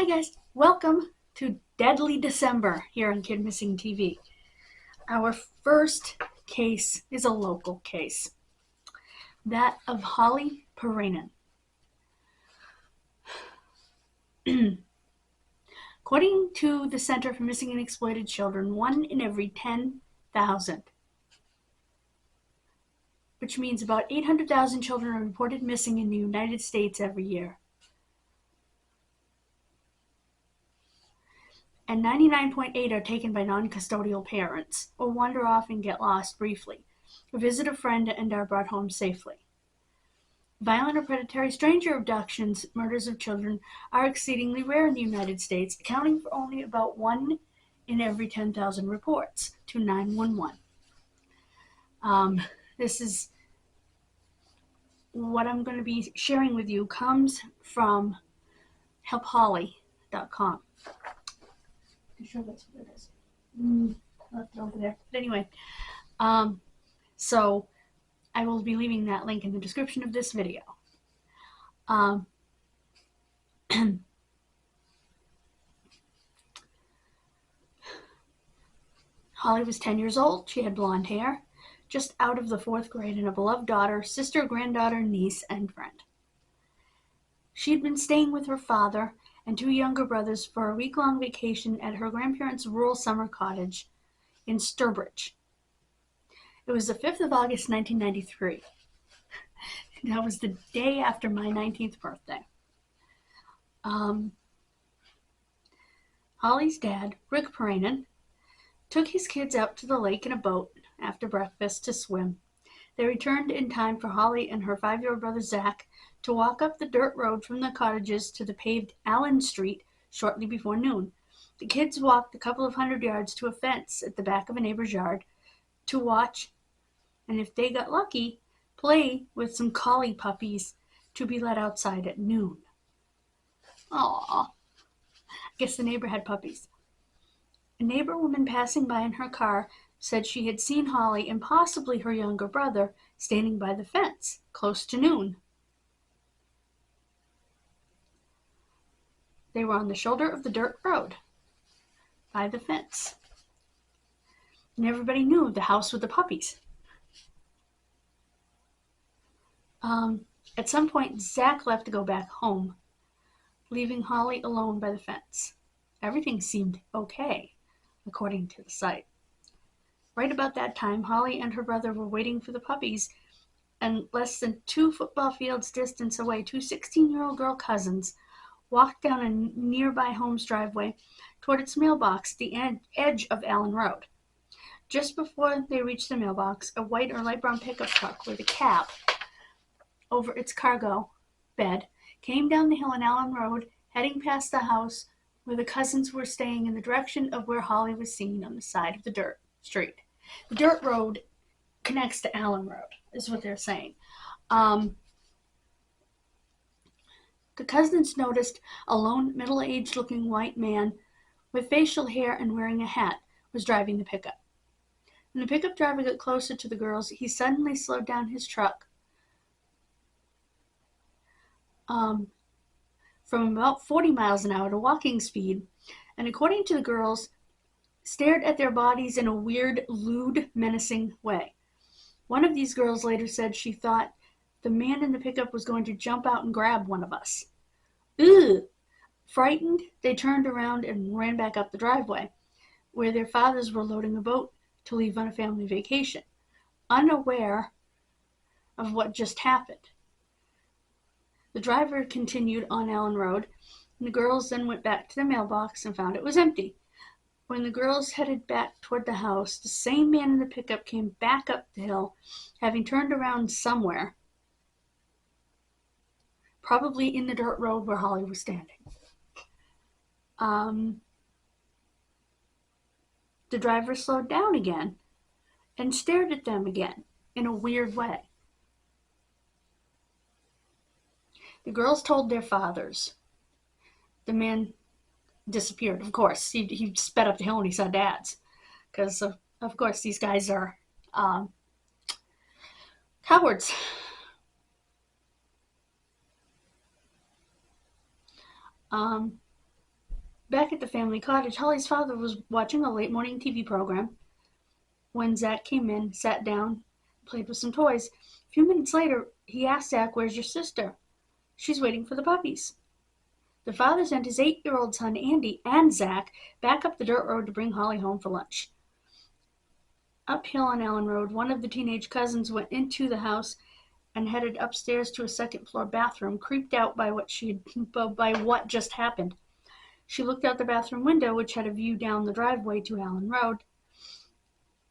Hi guys, welcome to Deadly December here on Kidmissing TV. Our first case is a local case, that of Holly Piirainen. According to the Center for Missing and Exploited Children, 1 in every 10,000, which means about 800,000 children are reported missing in the United States every year. And 99.8 are taken by non-custodial parents, or wander off and get lost briefly, or visit a friend and are brought home safely. Violent or predatory stranger abductions, murders of children, are exceedingly rare in the United States, accounting for only about 1 in every 10,000 reports to 911. This is what I'm going to be sharing with you comes from helpholly.com. I'm sure that's what it is. I left it over there. But anyway, so I will be leaving that link in the description of this video. Holly was 10 years old. She had blonde hair, just out of the 4th grade, and a beloved daughter, sister, granddaughter, niece, and friend. She had been staying with her father and 2 younger brothers for a week-long vacation at her grandparents' rural summer cottage in Sturbridge. It was the 5th of August, 1993. That was the day after my 19th birthday. Holly's dad, Rick Piirainen, took his kids out to the lake in a boat after breakfast to swim. They returned in time for Holly and her 5-year-old brother Zach to walk up the dirt road from the cottages to the paved Allen Street shortly before noon. The kids walked a couple of 100 yards to a fence at the back of a neighbor's yard to watch, and if they got lucky, play with some collie puppies to be let outside at noon. Aww. I guess the neighbor had puppies. A neighbor woman passing by in her car said she had seen Holly and possibly her younger brother standing by the fence close to noon. They were on the shoulder of the dirt road by the fence. And everybody knew the house with the puppies. At some point, Zach left to go back home, leaving Holly alone by the fence. Everything seemed okay, according to the site. Right about that time, Holly and her brother were waiting for the puppies, and less than 2 football fields distance away, 2 16-year-old girl cousins walked down a nearby home's driveway toward its mailbox at the edge of Allen Road. Just before they reached the mailbox, a white or light brown pickup truck with a cap over its cargo bed came down the hill on Allen Road, heading past the house where the cousins were staying in the direction of where Holly was seen on the side of the dirt street. The dirt road connects to Allen Road, is what they're saying. The cousins noticed a lone, middle-aged looking white man with facial hair and wearing a hat was driving the pickup. When the pickup driver got closer to the girls, he suddenly slowed down his truck from about 40 miles an hour to walking speed, and according to the girls, stared at their bodies in a weird, lewd, menacing way. One of these girls later said she thought the man in the pickup was going to jump out and grab one of us. Ugh! Frightened, they turned around and ran back up the driveway, where their fathers were loading a boat to leave on a family vacation, unaware of what just happened. The driver continued on Allen Road, and the girls then went back to the mailbox and found it was empty. When the girls headed back toward the house, the same man in the pickup came back up the hill, having turned around somewhere, probably in the dirt road where Holly was standing. The driver slowed down again and stared at them again in a weird way. The girls told their fathers. The man disappeared, of course. He sped up the hill and he saw Dad's. Because, of course, these guys are cowards. Back at the family cottage, Holly's father was watching a late morning TV program when Zach came in, sat down, played with some toys. A few minutes later, he asked Zach, "Where's your sister?" "She's waiting for the puppies." The father sent his 8-year-old son Andy and Zach back up the dirt road to bring Holly home for lunch. Uphill on Allen Road, one of the teenage cousins went into the house and headed upstairs to a second-floor bathroom, creeped out by what just happened. She looked out the bathroom window, which had a view down the driveway to Allen Road.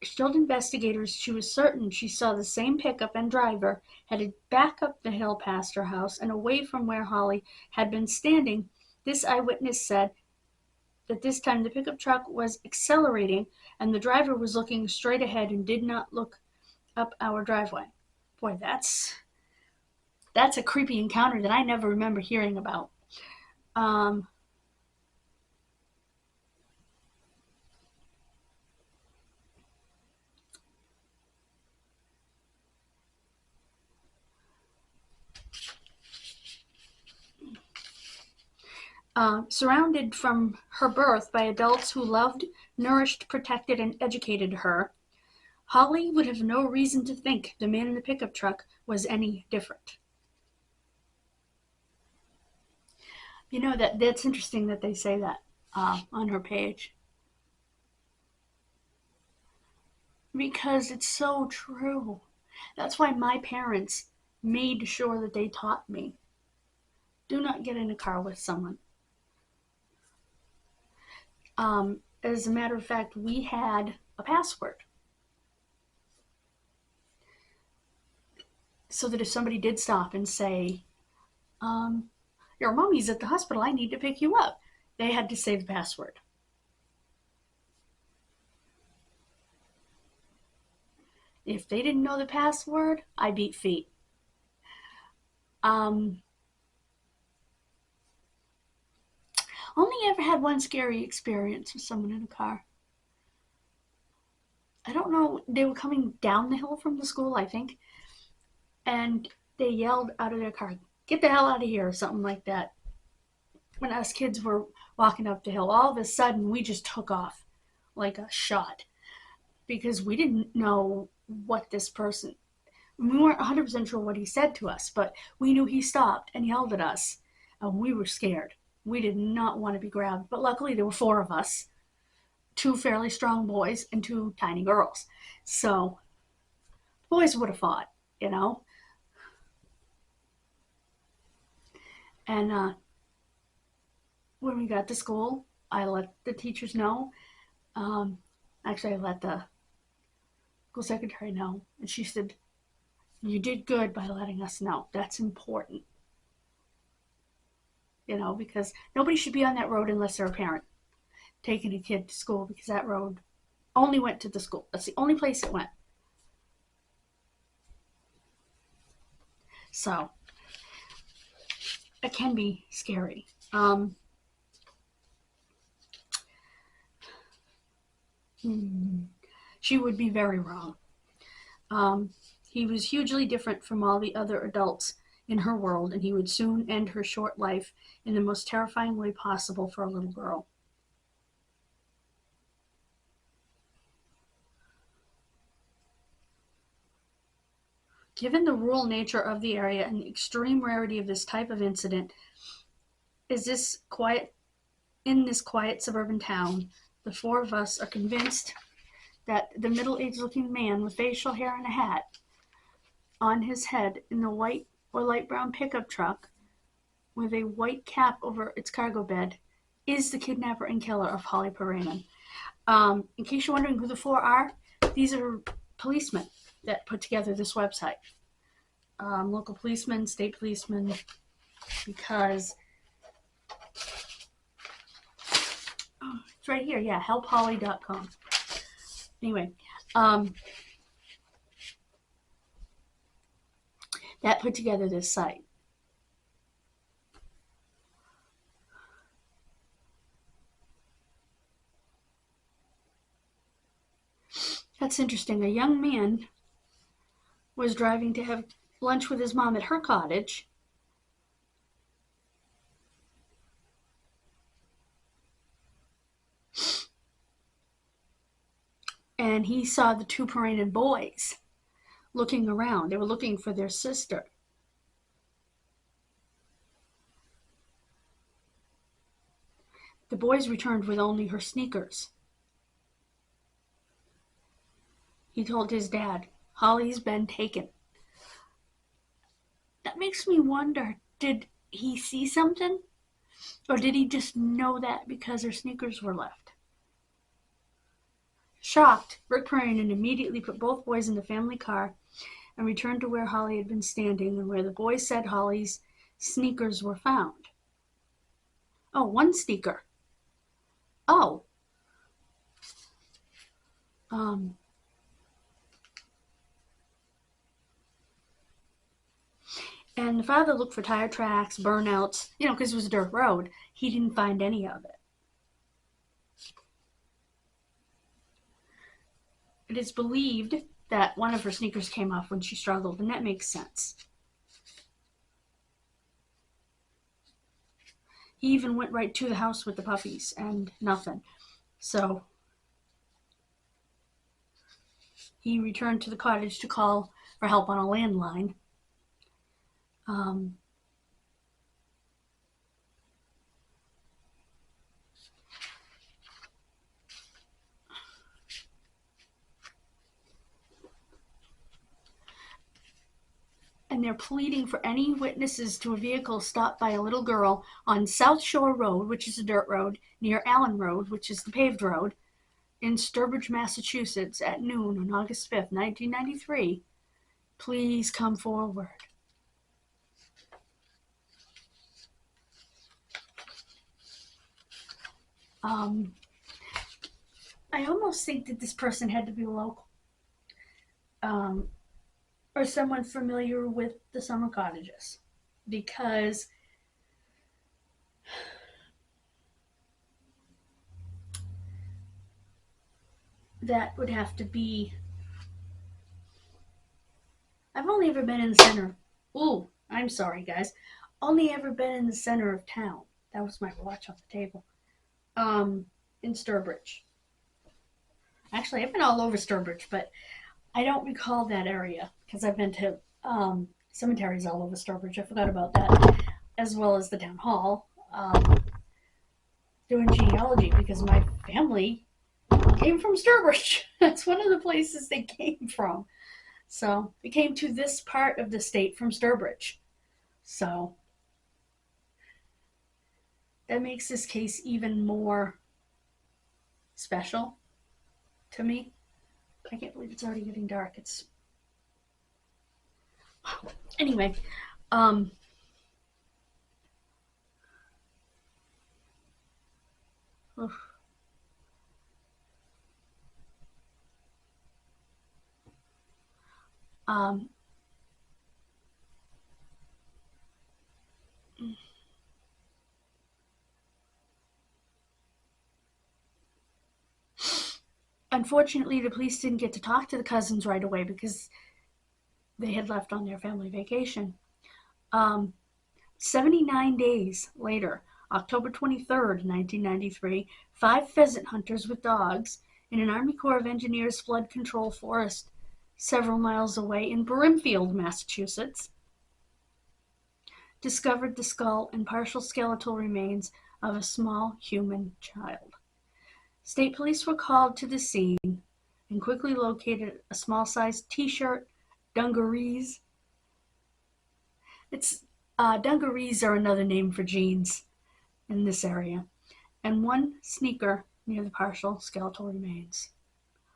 She told investigators she was certain she saw the same pickup and driver headed back up the hill past her house and away from where Holly had been standing. This eyewitness said that this time the pickup truck was accelerating and the driver was looking straight ahead and did not look up our driveway. Boy, that's a creepy encounter that I never remember hearing about. Surrounded from her birth by adults who loved, nourished, protected, and educated her, Holly would have no reason to think the man in the pickup truck was any different. You know, that's interesting that they say that on her page. Because it's so true. That's why my parents made sure that they taught me, do not get in a car with someone. As a matter of fact, we had a password. So that if somebody did stop and say, your mommy's at the hospital, I need to pick you up, they had to say the password. If they didn't know the password, I beat feet. Only ever had one scary experience with someone in a car. I don't know, they were coming down the hill from the school, I think, and they yelled out of their car, "Get the hell out of here," or something like that. When us kids were walking up the hill, all of a sudden we just took off like a shot because we didn't know what this person, we weren't 100% sure what he said to us, but we knew he stopped and yelled at us, and we were scared. We did not want to be grabbed, but luckily there were 4 of us, 2 fairly strong boys and 2 tiny girls. So boys would have fought, you know. And when we got to school, I let the teachers know. Actually, I let the school secretary know, and she said, "You did good by letting us know. That's important." You know, because nobody should be on that road unless they're a parent taking a kid to school, because that road only went to the school. That's the only place it went. So it can be scary. She would be very wrong. He was hugely different from all the other adults in her world, and he would soon end her short life in the most terrifying way possible for a little girl. Given the rural nature of the area and the extreme rarity of this type of incident, in this quiet suburban town, the 4 of us are convinced that the middle-aged looking man with facial hair and a hat on his head in the white or light brown pickup truck with a white cap over its cargo bed is the kidnapper and killer of Holly Piirainen. In case you're wondering who the 4 are, these are policemen that put together this website. Local policemen, state policemen, because it's right here, yeah, helpholly.com. Anyway, that put together this site. That's interesting. A young man was driving to have lunch with his mom at her cottage. and he saw the two Piirainen boys looking around. They were looking for their sister. The boys returned with only her sneakers. He told his dad, "Holly's been taken." That makes me wonder, did he see something? Or did he just know that because her sneakers were left? Shocked, Rick Piirainen immediately put both boys in the family car and returned to where Holly had been standing and where the boys said Holly's sneakers were found. Oh, one sneaker. Oh. And the father looked for tire tracks, burnouts, because it was a dirt road. He didn't find any of it. It is believed that one of her sneakers came off when she struggled, and that makes sense. He even went right to the house with the puppies, and nothing. So he returned to the cottage to call for help on a landline. And they're pleading for any witnesses to a vehicle stopped by a little girl on South Shore Road, which is a dirt road, near Allen Road, which is the paved road, in Sturbridge, Massachusetts, at noon on August 5th, 1993. Please come forward. I almost think that this person had to be local. Or someone familiar with the summer cottages, because that would have to be. I've only ever been in the center. Ooh, I'm sorry, guys. Only ever been in the center of town. That was my watch off the table. In Sturbridge. Actually, I've been all over Sturbridge, but I don't recall that area because I've been to cemeteries all over Sturbridge. I forgot about that, as well as the town hall. Doing genealogy because my family came from Sturbridge. That's one of the places they came from. So they came to this part of the state from Sturbridge. So that makes this case even more special to me. I can't believe it's already getting dark. It's wow. Anyway, unfortunately, the police didn't get to talk to the cousins right away because they had left on their family vacation. 79 days later, October 23rd, 1993, 5 pheasant hunters with dogs in an Army Corps of Engineers flood control forest several miles away in Brimfield, Massachusetts, discovered the skull and partial skeletal remains of a small human child. State police were called to the scene and quickly located a small-sized t-shirt, dungarees. Dungarees are another name for jeans in this area, and one sneaker near the partial skeletal remains.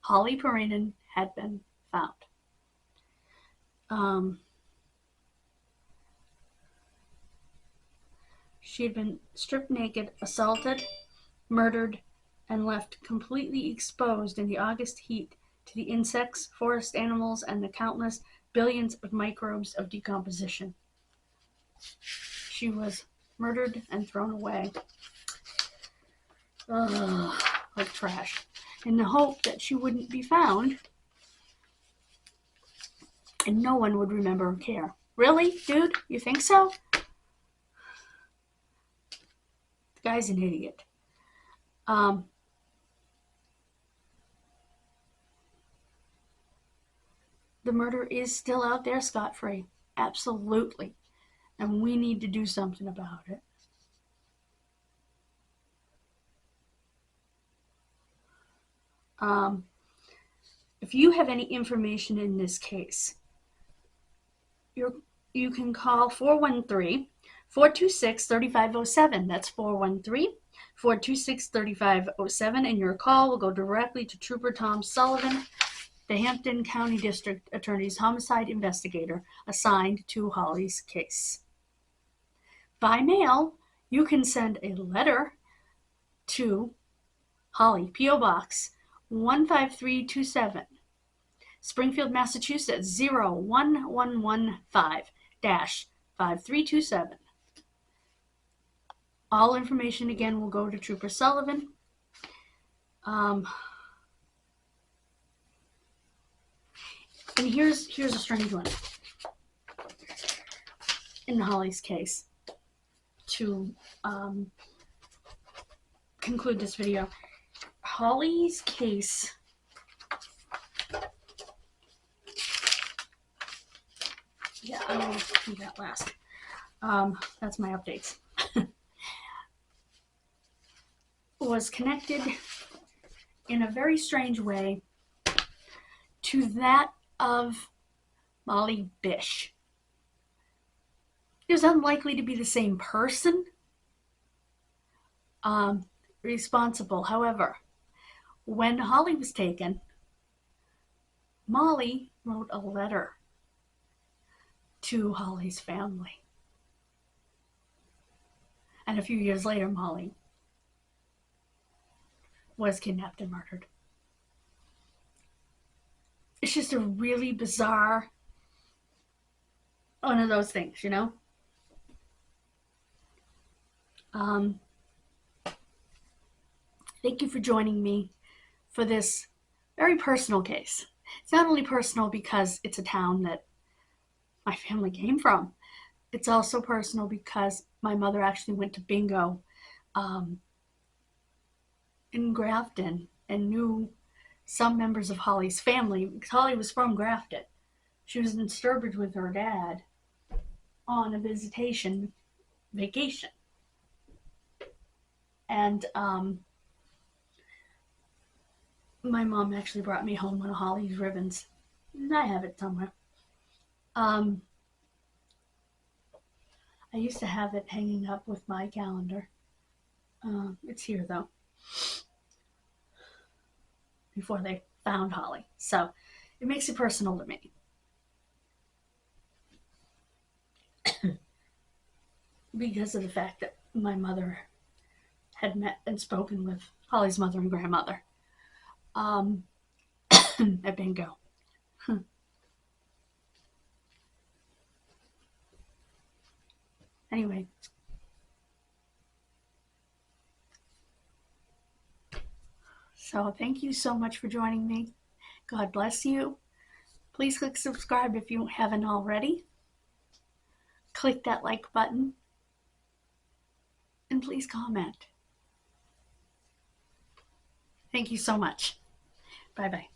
Holly Piirainen had been found. She had been stripped naked, assaulted, murdered, and left completely exposed in the August heat to the insects, forest animals, and the countless billions of microbes of decomposition. She was murdered and thrown away. Like trash. In the hope that she wouldn't be found and no one would remember or care. Really, dude? You think so? The guy's an idiot. the murder is still out there scot-free. Absolutely. And we need to do something about it. If you have any information in this case, you can call 413-426-3507. That's 413-426-3507, and your call will go directly to Trooper Tom Sullivan, the Hampton County District Attorney's homicide investigator assigned to Holly's case. By mail, you can send a letter to Holly, P.O. Box 15327, Springfield, Massachusetts 01115-5327. All information again will go to Trooper Sullivan. And here's a strange one in Holly's case. To conclude this video, Holly's case I will do that last. That's my updates. Was connected in a very strange way to that of Molly Bish. It was unlikely to be the same person responsible. However, when Holly was taken, Molly wrote a letter to Holly's family. And a few years later, Molly was kidnapped and murdered. It's just a really bizarre one of those things, you know? Thank you for joining me for this very personal case. It's not only personal because it's a town that my family came from. It's also personal because my mother actually went to bingo in Grafton and knew some members of Holly's family because Holly was from Grafton. She was in Sturbridge with her dad on a vacation. And my mom actually brought me home one of Holly's ribbons. And I have it somewhere. I used to have it hanging up with my calendar. It's here though. Before they found Holly. So it makes it personal to me. Because of the fact that my mother had met and spoken with Holly's mother and grandmother at bingo. Anyway. So thank you so much for joining me. God bless you. Please click subscribe if you haven't already. Click that like button. And please comment. Thank you so much. Bye-bye.